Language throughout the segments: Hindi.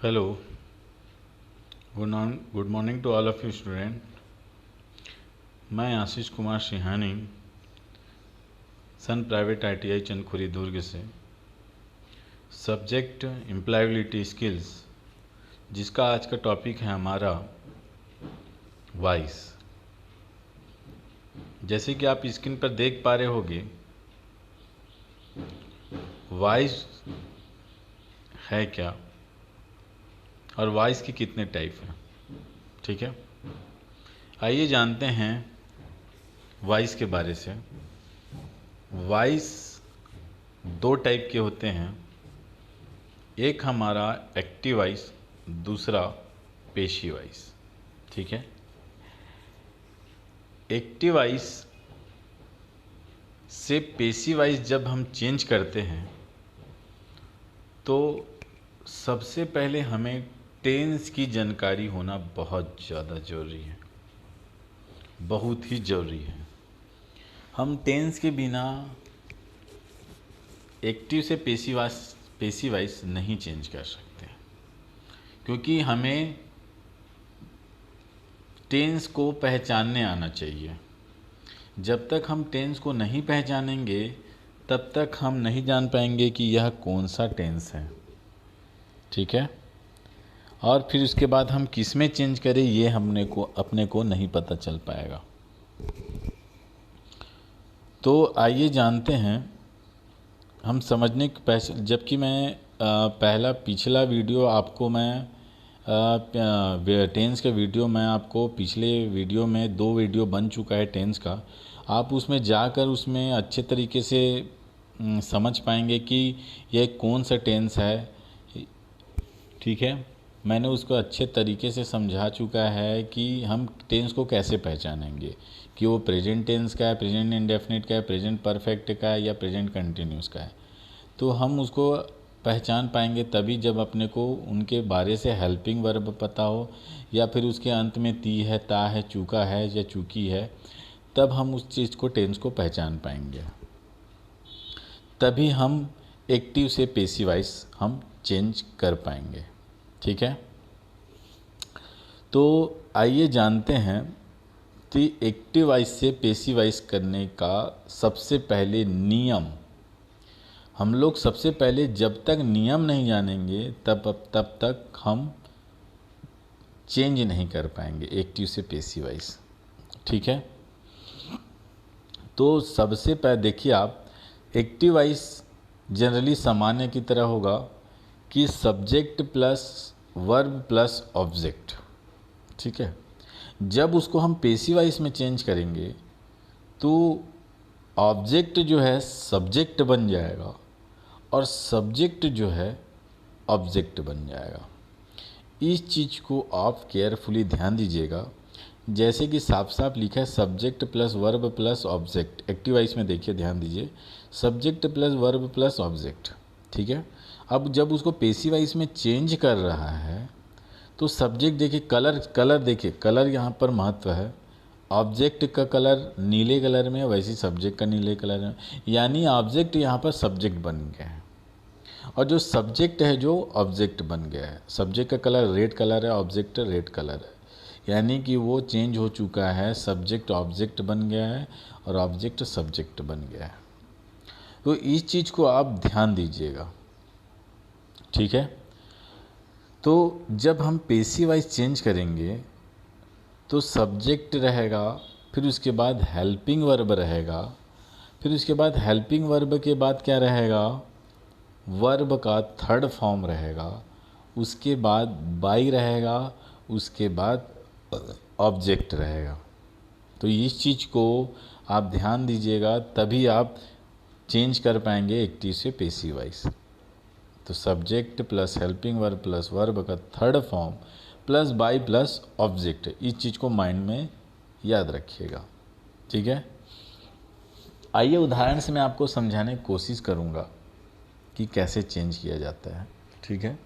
Hello, good morning to all of you student. मैं Ashish Kumar Sinhani, sun private ITI Chandkhuri Durg से। सब्जेक्ट एम्प्लॉयबिलिटी स्किल्स, जिसका आज का टॉपिक है हमारा वॉइस। जैसे कि आप स्क्रीन पर देख पा रहे होंगे, वॉइस है क्या और वॉइस के कितने टाइप हैं। ठीक है, आइए जानते हैं वॉइस के बारे से। वॉइस दो टाइप के होते हैं, एक हमारा एक्टिव वॉइस, दूसरा पेशिव वॉइस। ठीक है, एक्टिव वॉइस से पेशिव वॉइस जब हम चेंज करते हैं तो सबसे पहले हमें टेंस की जानकारी होना बहुत ज़्यादा ज़रूरी है, बहुत ही ज़रूरी है। हम टेंस के बिना एक्टिव से पेशिव वॉइस नहीं चेंज कर सकते, क्योंकि हमें टेंस को पहचानने आना चाहिए। जब तक हम टेंस को नहीं पहचानेंगे तब तक हम नहीं जान पाएंगे कि यह कौन सा टेंस है। ठीक है, और फिर उसके बाद हम किस में चेंज करें ये अपने को नहीं पता चल पाएगा। तो आइए जानते हैं हम समझने की जबकि मैं पिछला वीडियो आपको मैं टेंस के वीडियो मैं आपको पिछले वीडियो में 2 वीडियो बन चुका है टेंस का। आप उसमें जाकर उसमें अच्छे तरीके से समझ पाएंगे कि यह कौन सा टेंस है। ठीक है, मैंने उसको अच्छे तरीके से समझा चुका है कि हम टेंस को कैसे पहचानेंगे, कि वो प्रेजेंट टेंस का है, प्रेजेंट इंडेफिनिट का है, प्रेजेंट परफेक्ट का है या प्रेजेंट कंटिन्यूस का है। तो हम उसको पहचान पाएंगे तभी जब अपने को उनके बारे से हेल्पिंग वर्ब पता हो, या फिर उसके अंत में ती है, ता है, चूका है या चूकी है, तब हम उस चीज़ को टेंस को पहचान पाएंगे। तभी हम एक्टिव से पेसिव वॉइस हम चेंज कर पाएंगे। ठीक है, तो आइए जानते हैं कि एक्टिव वॉइस से पेसिव वॉइस करने का सबसे पहले नियम। हम लोग सबसे पहले जब तक नियम नहीं जानेंगे तब तक हम चेंज नहीं कर पाएंगे एक्टिव से पेसिव वॉइस। ठीक है, तो सबसे पहले देखिए आप, एक्टिव वॉइस जनरली सामान्य की तरह होगा कि subject plus verb plus object. ठीक है, जब उसको हम पेसिव वॉइस में चेंज करेंगे तो ऑब्जेक्ट जो है सब्जेक्ट बन जाएगा और सब्जेक्ट जो है ऑब्जेक्ट बन जाएगा। इस चीज़ को आप केयरफुली ध्यान दीजिएगा। जैसे कि साफ साफ लिखा है subject plus verb plus object. Active voice में देखिए, ध्यान दीजिए, subject plus verb plus object. ठीक है, अब जब उसको पेसिव वॉइस में चेंज कर रहा है तो सब्जेक्ट देखिए, कलर देखिए, कलर यहाँ पर महत्व है। ऑब्जेक्ट का कलर नीले कलर में है, वैसे सब्जेक्ट का नीले कलर में, यानी ऑब्जेक्ट यहाँ पर सब्जेक्ट बन गया है और जो सब्जेक्ट है जो ऑब्जेक्ट बन गया है। सब्जेक्ट का कलर रेड कलर है, ऑब्जेक्ट रेड कलर है, यानी कि वो चेंज हो चुका है। सब्जेक्ट ऑब्जेक्ट बन गया है और ऑब्जेक्ट सब्जेक्ट बन गया है। तो इस चीज़ को आप ध्यान दीजिएगा। ठीक है, तो जब हम पेसिव वॉइस चेंज करेंगे तो सब्जेक्ट रहेगा, फिर उसके बाद हेल्पिंग वर्ब रहेगा, फिर उसके बाद हेल्पिंग वर्ब के बाद क्या रहेगा, वर्ब का थर्ड फॉर्म रहेगा, उसके बाद बाई रहेगा, उसके बाद ऑब्जेक्ट रहेगा। तो इस चीज़ को आप ध्यान दीजिएगा, तभी आप चेंज कर पाएंगे एक्टिव से पेसिव वॉइस। तो subject plus helping verb plus verb का third form plus by plus object, इस चीज़ को माइंड में याद रखिएगा। ठीक है, आइए उदाहरण से मैं आपको समझाने की कोशिश करूँगा कि कैसे चेंज किया जाता है। ठीक है,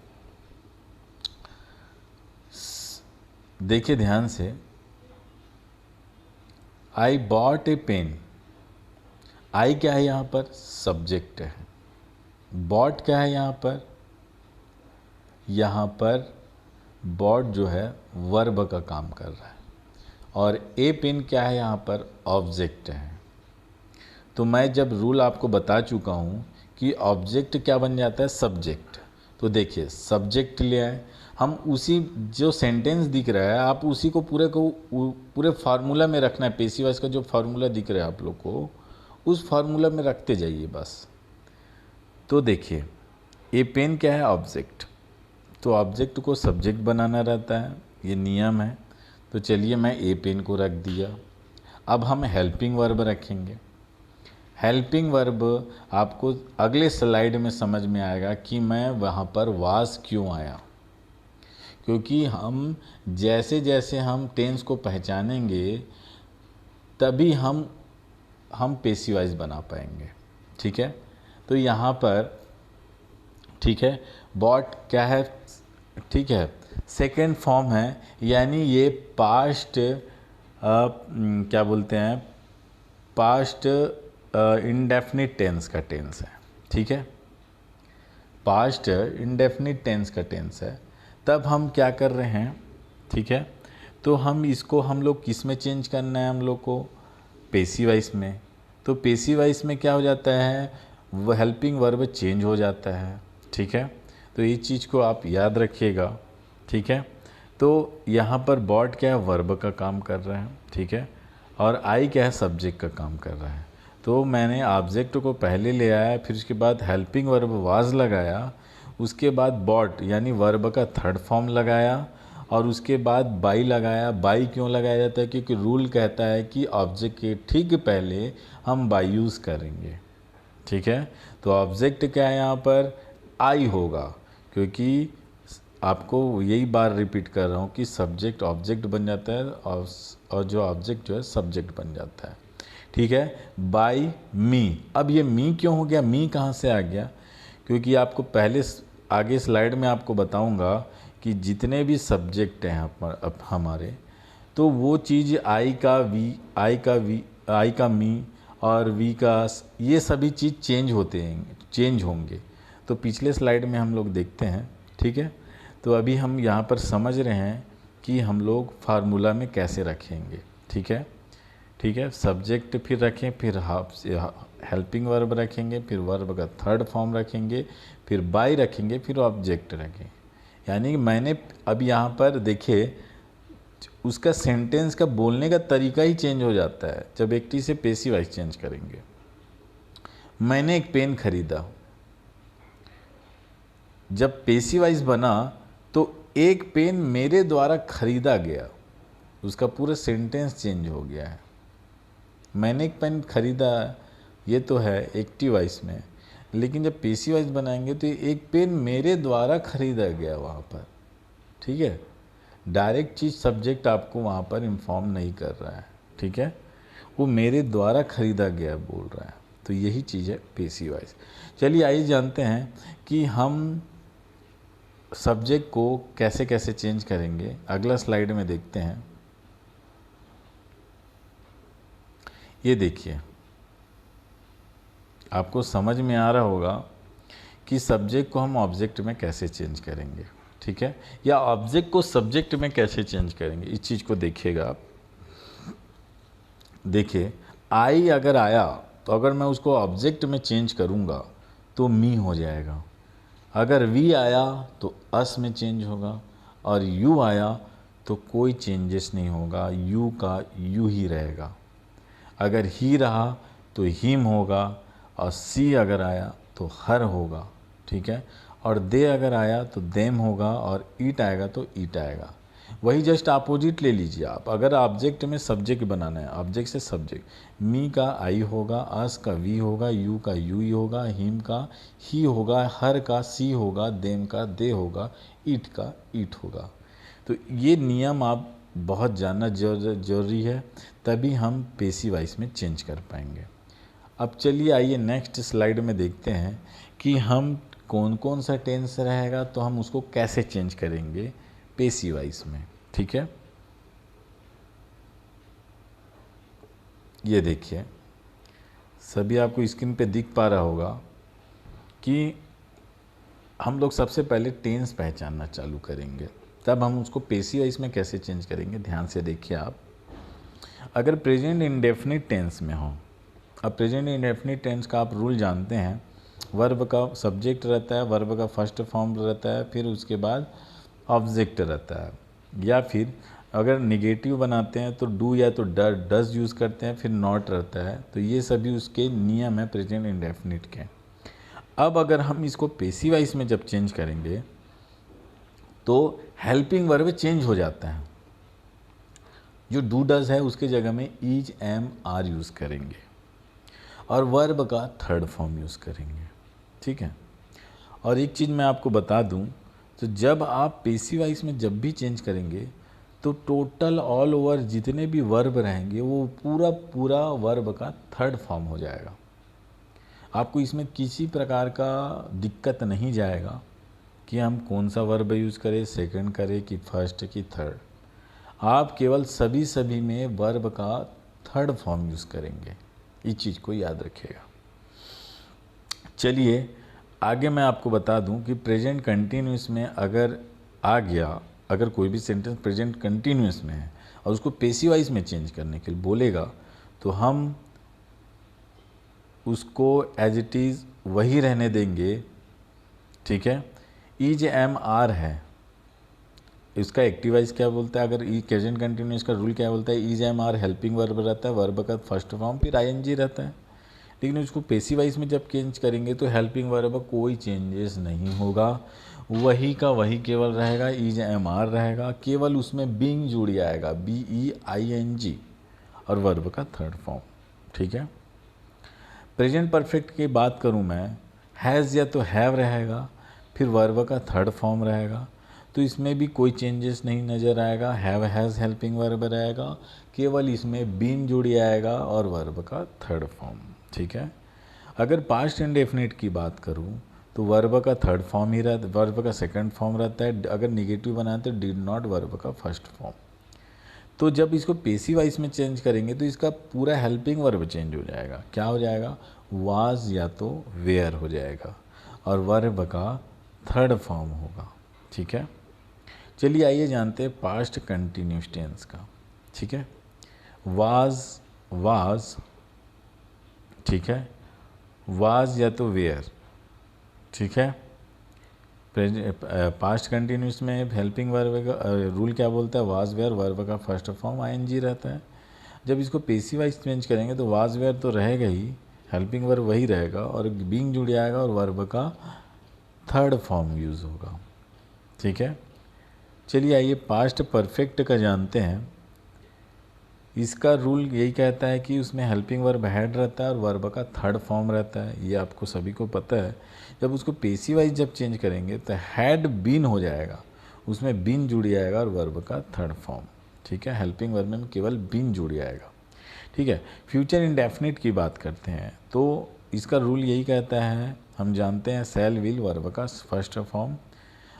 देखिए ध्यान से, आई बॉट ए पेन। आई क्या है यहाँ पर, सब्जेक्ट है। बॉट क्या है यहाँ पर, यहाँ पर बॉट जो है वर्ब का काम कर रहा है और ए पेन क्या है, यहाँ पर ऑब्जेक्ट है। तो मैं जब रूल आपको बता चुका हूँ कि ऑब्जेक्ट क्या बन जाता है, सब्जेक्ट। तो देखिए सब्जेक्ट ले आए हम, उसी जो सेंटेंस दिख रहा है आप उसी को पूरे फार्मूला में रखना है। पेसिव वॉइस का जो फार्मूला दिख रहा है आप लोग को, उस फार्मूला में रखते जाइए बस। तो देखिए ए पेन क्या है, ऑब्जेक्ट। तो ऑब्जेक्ट को सब्जेक्ट बनाना रहता है, ये नियम है। तो चलिए मैं ए पेन को रख दिया। अब हम हेल्पिंग वर्ब रखेंगे। हेल्पिंग वर्ब आपको अगले स्लाइड में समझ में आएगा कि मैं वहाँ पर वाज क्यों आया, क्योंकि हम जैसे जैसे हम टेंस को पहचानेंगे तभी हम पेसिव वॉइस बना पाएंगे। ठीक है, तो यहाँ पर ठीक है बॉट क्या है, ठीक है सेकेंड फॉर्म है, यानी ये पास्ट क्या बोलते हैं, पास्ट इंडेफिनिट टेंस का टेंस है। ठीक है, पास्ट इंडेफिनिट टेंस का टेंस है। तब हम क्या कर रहे हैं, ठीक है, तो हम इसको हम लोग किस में चेंज करना है, हम लोग को पेसिव वॉइस में। तो पेसिव वॉइस में क्या हो जाता है, वो हेल्पिंग वर्ब चेंज हो जाता है। ठीक है, तो ये चीज़ को आप याद रखिएगा। ठीक है, तो यहाँ पर बॉट क्या है, वर्ब का काम कर रहा है। ठीक है, और आई क्या है, सब्जेक्ट का काम कर रहा है। तो मैंने ऑब्जेक्ट को पहले ले आया, फिर उसके बाद हेल्पिंग वर्ब वाज लगाया, उसके बाद बॉट यानी वर्ब का थर्ड फॉर्म लगाया, और उसके बाद बाई लगाया। बाई क्यों लगाया जाता है, क्योंकि रूल कहता है कि ऑब्जेक्ट के ठीक पहले हम बाई यूज़ करेंगे। ठीक है, तो ऑब्जेक्ट क्या है, यहाँ पर आई होगा, क्योंकि आपको यही बार रिपीट कर रहा हूँ कि सब्जेक्ट ऑब्जेक्ट बन जाता है और जो ऑब्जेक्ट जो है सब्जेक्ट बन जाता है। ठीक है, बाय मी। अब ये मी क्यों हो गया, मी कहाँ से आ गया, क्योंकि आपको पहले आगे स्लाइड में आपको बताऊंगा कि जितने भी सब्जेक्ट हैं अब हमारे, तो वो चीज़ आई का वी, आई का मी और वी का, ये सभी चीज़ चेंज होंगे। तो पिछले स्लाइड में हम लोग देखते हैं। ठीक है, तो अभी हम यहाँ पर समझ रहे हैं कि हम लोग फार्मूला में कैसे रखेंगे। ठीक है, ठीक है, सब्जेक्ट फिर रखें, फिर हेल्पिंग वर्ब रखेंगे, फिर वर्ब का थर्ड फॉर्म रखेंगे, फिर बाय रखेंगे, फिर ऑब्जेक्ट रखें। यानी कि मैंने अब यहाँ पर देखिए उसका सेंटेंस का बोलने का तरीका ही चेंज हो जाता है जब एक्टिव से पेसिव वॉइस चेंज करेंगे। मैंने एक पेन खरीदा, जब पेसिव वॉइस बना तो एक पेन मेरे द्वारा खरीदा गया, उसका पूरा सेंटेंस चेंज हो गया है। मैंने एक पेन खरीदा, ये तो है एक्टिव वॉइस में, लेकिन जब पेसिव वॉइस बनाएंगे तो एक पेन मेरे द्वारा खरीदा गया वहाँ पर। ठीक है, डायरेक्ट चीज़ सब्जेक्ट आपको वहाँ पर इन्फॉर्म नहीं कर रहा है। ठीक है, वो मेरे द्वारा खरीदा गया बोल रहा है। तो यही चीज़ है पेसिव वॉइस। चलिए आइए जानते हैं कि हम सब्जेक्ट को कैसे कैसे चेंज करेंगे, अगला स्लाइड में देखते हैं। ये देखिए आपको समझ में आ रहा होगा कि सब्जेक्ट को हम ऑब्जेक्ट में कैसे चेंज करेंगे। ठीक है, या ऑब्जेक्ट को सब्जेक्ट में कैसे चेंज करेंगे, इस चीज़ को देखिएगा आप। देखिए आई अगर आया तो अगर मैं उसको ऑब्जेक्ट में चेंज करूँगा तो मी हो जाएगा। अगर वी आया तो अस में चेंज होगा, और यू आया तो कोई चेंजेस नहीं होगा, यू का यू ही रहेगा। अगर ही रहा तो हिम होगा, और सी अगर आया तो हर होगा। ठीक है, और दे अगर आया तो देम होगा, और ईट आएगा तो ईट आएगा। वही जस्ट अपोजिट ले लीजिए आप। अगर ऑब्जेक्ट में सब्जेक्ट बनाना है, ऑब्जेक्ट से सब्जेक्ट, मी का आई होगा, अस का वी होगा, यू का यू ही होगा, हिम का ही होगा, हर का सी होगा, देम का दे होगा, ईट का ईट होगा। तो ये नियम आप बहुत जानना जरूरी है, तभी हम पेसिव वॉइस में चेंज कर पाएंगे। अब चलिए आइए नेक्स्ट स्लाइड में देखते हैं कि हम कौन कौन सा टेंस रहेगा तो हम उसको कैसे चेंज करेंगे पेसिव वॉइस में। ठीक है, ये देखिए सभी आपको स्क्रीन पे दिख पा रहा होगा कि हम लोग सबसे पहले टेंस पहचानना चालू करेंगे, तब हम उसको पेसिव वॉइस में कैसे चेंज करेंगे। ध्यान से देखिए आप, अगर प्रेजेंट इंडेफिनिट टेंस में हो, अब प्रेजेंट इंडेफिनिट टेंस का आप रूल जानते हैं, वर्ब का सब्जेक्ट रहता है, वर्ब का फर्स्ट फॉर्म रहता है, फिर उसके बाद ऑब्जेक्ट रहता है, या फिर अगर निगेटिव बनाते हैं तो डू या तो डज यूज़ करते हैं, फिर नॉट रहता है। तो ये सभी उसके नियम है प्रेजेंट इंडेफिनिट के। अब अगर हम इसको पेसिव वॉइस में जब चेंज करेंगे तो हेल्पिंग वर्ब चेंज हो जाता है, जो डू डज है उसके जगह में इज एम आर यूज़ करेंगे और वर्ब का थर्ड फॉर्म यूज़ करेंगे, ठीक है। और एक चीज़ मैं आपको बता दूं, तो जब आप पेसिव वॉइस में जब भी चेंज करेंगे तो टोटल ऑल ओवर जितने भी वर्ब रहेंगे वो पूरा पूरा वर्ब का थर्ड फॉर्म हो जाएगा। आपको इसमें किसी प्रकार का दिक्कत नहीं जाएगा कि हम कौन सा वर्ब यूज़ करें, सेकंड करें कि फर्स्ट कि थर्ड। आप केवल सभी में वर्ब का थर्ड फॉर्म यूज़ करेंगे, इस चीज़ को याद रखिएगा। चलिए आगे मैं आपको बता दूं कि प्रेजेंट कंटिन्यूस में अगर आ गया, अगर कोई भी सेंटेंस प्रेजेंट कंटिन्यूस में है और उसको पेसिव वॉइस में चेंज करने के लिए बोलेगा, तो हम उसको एज इट इज़ वही रहने देंगे, ठीक है। इज एम आर है, इसका एक्टिव वॉइस क्या बोलता है, अगर ई प्रेजेंट कंटिन्यूस का रूल क्या बोलता है, is am are helping verb रहता है, वर्ब का फर्स्ट फॉर्म फिर आईएनजी रहता है। लेकिन उसको पेसिव वॉइस में जब चेंज करेंगे तो हेल्पिंग वर्ब कोई चेंजेस नहीं होगा, वही का वही केवल रहेगा, इज एम आर रहेगा, केवल उसमें बीइंग जुड़ आएगा, BEING, और वर्ब का थर्ड फॉर्म, ठीक है। प्रेजेंट परफेक्ट की बात करूं मैं, हैज़ या तो हैव रहेगा, फिर वर्ब का थर्ड फॉर्म रहेगा, तो इसमें भी कोई चेंजेस नहीं नज़र आएगा, हैव हैज़ हेल्पिंग वर्ब रहेगा, केवल इसमें बीन जुड़ आएगा और वर्ब का थर्ड फॉर्म, ठीक है। अगर पास्ट इंडेफिनिट की बात करूं तो वर्ब का थर्ड फॉर्म ही रहता, वर्ब का सेकंड फॉर्म रहता है, अगर निगेटिव बनाते तो डिड नॉट वर्ब का फर्स्ट फॉर्म। तो जब इसको पेसिव वॉइस में चेंज करेंगे तो इसका पूरा हेल्पिंग वर्ब चेंज हो जाएगा, क्या हो जाएगा, वाज या तो वेयर हो जाएगा और वर्ब का थर्ड फॉर्म होगा, ठीक है। चलिए आइए जानते हैं पास्ट कंटिन्यूस टेंस का, ठीक है। वाज, ठीक है, वाज या तो वेयर, ठीक है। पास्ट कंटिन्यूस में हेल्पिंग वर्ब का रूल क्या बोलता है, वाज वेयर, वर्ब का फर्स्ट फॉर्म आईएनजी रहता है। जब इसको पेसिव वॉइस चेंज करेंगे तो वाज वेयर तो रहेगा ही, हेल्पिंग वर्ब वही रहेगा और बीइंग जुड़ जाएगा और वर्ब का थर्ड फॉर्म यूज़ होगा, ठीक है। चलिए आइए पास्ट परफेक्ट का जानते हैं। इसका रूल यही कहता है कि उसमें हेल्पिंग वर्ब हेड रहता है और वर्ब का थर्ड फॉर्म रहता है, ये आपको सभी को पता है। जब उसको पेसिव वाइज जब चेंज करेंगे तो हैड बीन हो जाएगा, उसमें बीन जुड़ जाएगा और वर्ब का थर्ड फॉर्म, ठीक है। हेल्पिंग वर्ब में केवल बीन जुड़ जाएगा, ठीक है। फ्यूचर इंडेफिनिट की बात करते हैं तो इसका रूल यही कहता है, हम जानते हैं सेल विल वर्ब का फर्स्ट फॉर्म।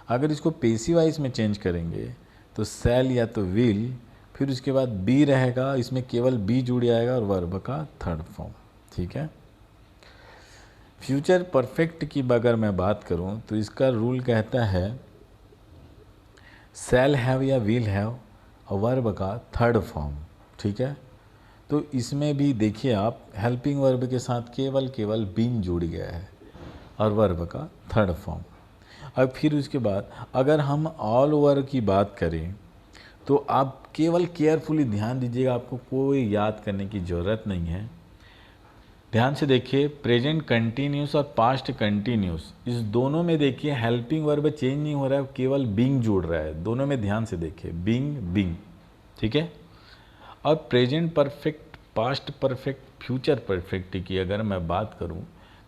अगर इसको पेसिव वाइज में चेंज करेंगे तो सेल या तो विल, फिर उसके बाद बी रहेगा, इसमें केवल बी जुड़ जाएगा और वर्ब का थर्ड फॉर्म, ठीक है। फ्यूचर परफेक्ट की अगर मैं बात करूं तो इसका रूल कहता है सेल हैव या विल हैव और वर्ब का थर्ड फॉर्म, ठीक है। तो इसमें भी देखिए आप, हेल्पिंग वर्ब के साथ केवल बीन जुड़ गया है और वर्ब का थर्ड फॉर्म। अब फिर उसके बाद अगर हम ऑल ओवर की बात करें तो आप केवल केयरफुली ध्यान दीजिएगा, आपको कोई याद करने की ज़रूरत नहीं है। ध्यान से देखिए, प्रेजेंट कंटिन्यूस और पास्ट कंटिन्यूस, इस दोनों में देखिए हेल्पिंग वर्ब चेंज नहीं हो रहा है, केवल बीइंग जुड़ रहा है, दोनों में ध्यान से देखिए, बीइंग, ठीक है। और present perfect, past perfect, future perfect की अगर मैं बात करूं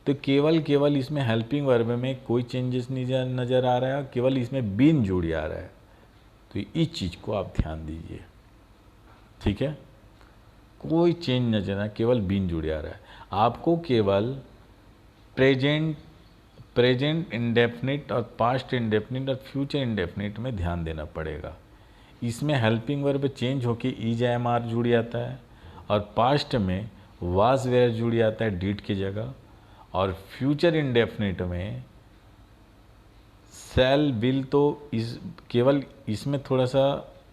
तो केवल इसमें हेल्पिंग वर्ब में कोई चेंजेस नहीं नज़र आ रहा है, केवल इसमें बीन जुड़ आ रहा है। तो इस चीज़ को आप ध्यान दीजिए, ठीक है। कोई चेंज नजर ना, केवल बीन जुड़ आ रहा है। आपको केवल प्रेजेंट इंडेफिनिट और पास्ट इंडेफिनिट और फ्यूचर इंडेफिनिट में ध्यान देना पड़ेगा। इसमें हेल्पिंग वर्ब चेंज होके इज एम आर जुड़ जाता है और पास्ट में वाज वेयर जुड़ जाता है डिड की जगह, और फ्यूचर इंडेफिनिट में शैल विल तो इस केवल इसमें थोड़ा सा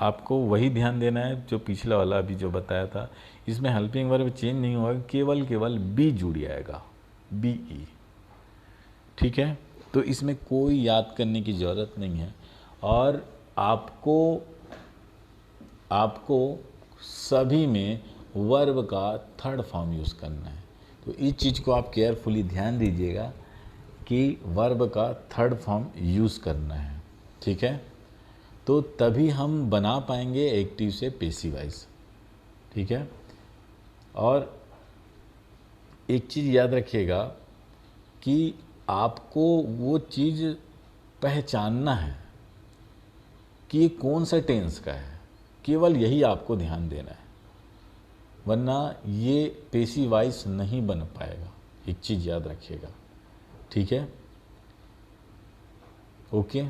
आपको वही ध्यान देना है जो पिछला वाला अभी जो बताया था, इसमें हेल्पिंग वर्ब चेंज नहीं होगा, केवल बी जुड़ आएगा, बी ई। ठीक है, तो इसमें कोई याद करने की ज़रूरत नहीं है और आपको सभी में वर्ब का थर्ड फॉर्म यूज़ करना है। तो इस चीज़ को आप केयरफुली ध्यान दीजिएगा कि वर्ब का थर्ड फॉर्म यूज़ करना है। ठीक है, तो तभी हम बना पाएंगे एक्टिव से पैसिव वॉइस। ठीक है, और एक चीज़ याद रखिएगा कि आपको वो चीज़ पहचानना है कि ये कौन सा टेंस का है, केवल यही आपको ध्यान देना है, वरना ये पैसिव वॉइस नहीं बन पाएगा। एक चीज़ याद रखिएगा। ठीक है, ओके,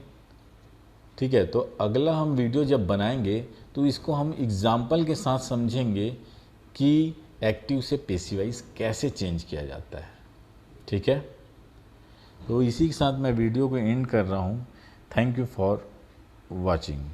ठीक है। तो अगला हम वीडियो जब बनाएंगे तो इसको हम एग्जाम्पल के साथ समझेंगे कि एक्टिव से पैसिव वॉइस कैसे चेंज किया जाता है। ठीक है, तो इसी के साथ मैं वीडियो को एंड कर रहा हूँ। Thank you for watching.